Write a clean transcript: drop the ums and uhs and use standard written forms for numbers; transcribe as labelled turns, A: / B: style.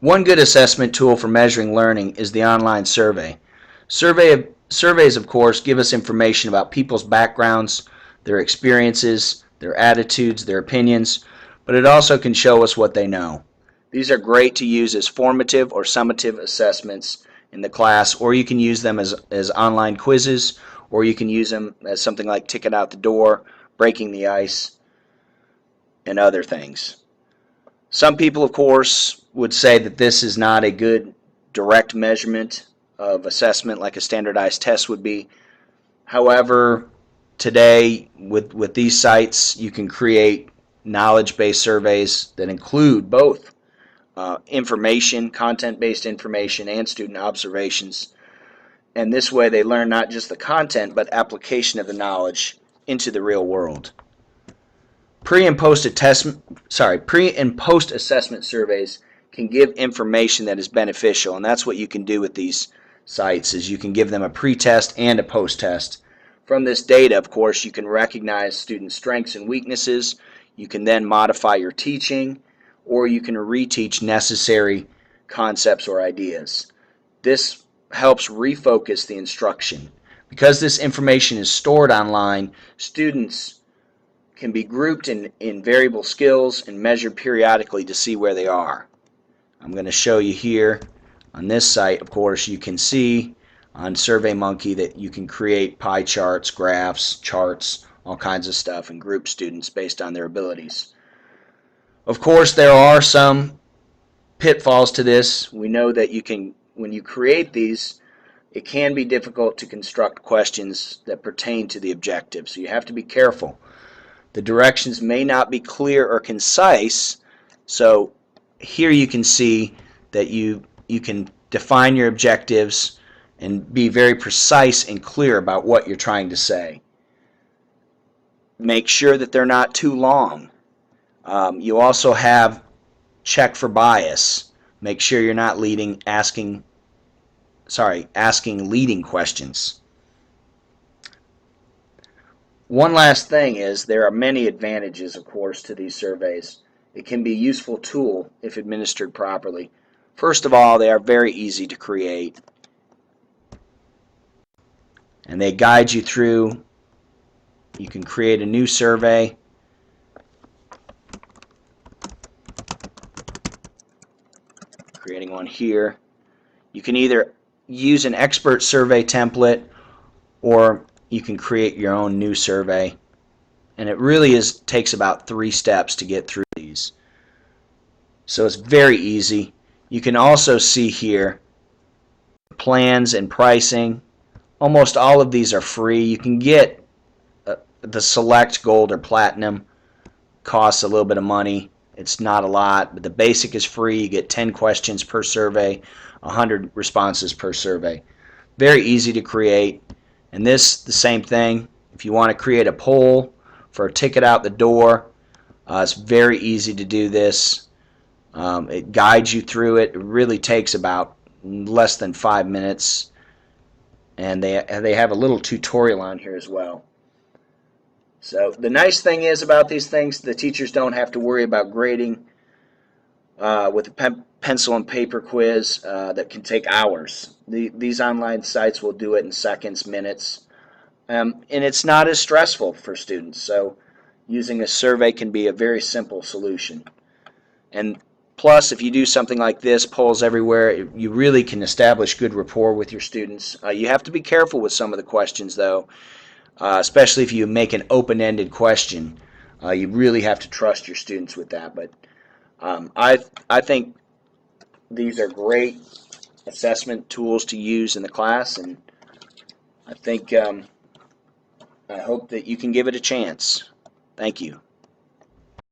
A: One good assessment tool for measuring learning is the online survey. Surveys, of course, give us information about people's backgrounds, their experiences, their attitudes, their opinions, but it also can show us what they know. These are great to use as formative or summative assessments in the class, or you can use them as online quizzes, or you can use them as something like ticket out the door, breaking the ice, and other things. Some people, of course, would say that this is not a good direct measurement of assessment like a standardized test would be. However, today with these sites, you can create knowledge-based surveys that include both information, content-based information, and student observations. And this way they learn not just the content, but application of the knowledge into the real world. Pre and post assessment surveys can give information that is beneficial, and that's what you can do with these sites is you can give them a pre-test and a post-test. From this data, of course, you can recognize student strengths and weaknesses. You can then modify your teaching, or you can reteach necessary concepts or ideas. This helps refocus the instruction. Because this information is stored online, students can be grouped in variable skills and measured periodically to see where they are. I'm going to show you here on this site. Of course, you can see on SurveyMonkey that you can create pie charts, graphs, charts, all kinds of stuff, and group students based on their abilities. Of course, there are some pitfalls to this. We know that when you create these, it can be difficult to construct questions that pertain to the objective, so you have to be careful. The directions may not be clear or concise, so here you can see that you can define your objectives and be very precise and clear about what you're trying to say. Make sure that they're not too long. You also have check for bias. Make sure you're not asking leading questions. One last thing is there are many advantages, of course, to these surveys. It can be a useful tool if administered properly. First of all, they are very easy to create, and they guide you through. You can create a new survey. Creating one here. You can either use an expert survey template or you can create your own new survey, and it really takes about 3 steps to get through these. So it's very easy. You can also see here plans and pricing. Almost all of these are free. You can get the Select, Gold, or Platinum. Costs a little bit of money. It's not a lot, but the basic is free. You get 10 questions per survey, 100 responses per survey. Very easy to create. And this, the same thing. If you want to create a poll for a ticket out the door, it's very easy to do this. It guides you through it. It really takes about less than 5 minutes. And they have a little tutorial on here as well. So the nice thing is about these things, the teachers don't have to worry about grading with a pencil and paper quiz that can take hours. These online sites will do it in seconds, minutes, and it's not as stressful for students. So using a survey can be a very simple solution. And plus, if you do something like this, polls everywhere, you really can establish good rapport with your students. You have to be careful with some of the questions, though, especially if you make an open-ended question. You really have to trust your students with that. But I think these are great assessment tools to use in the class, and I hope that you can give it a chance. Thank you.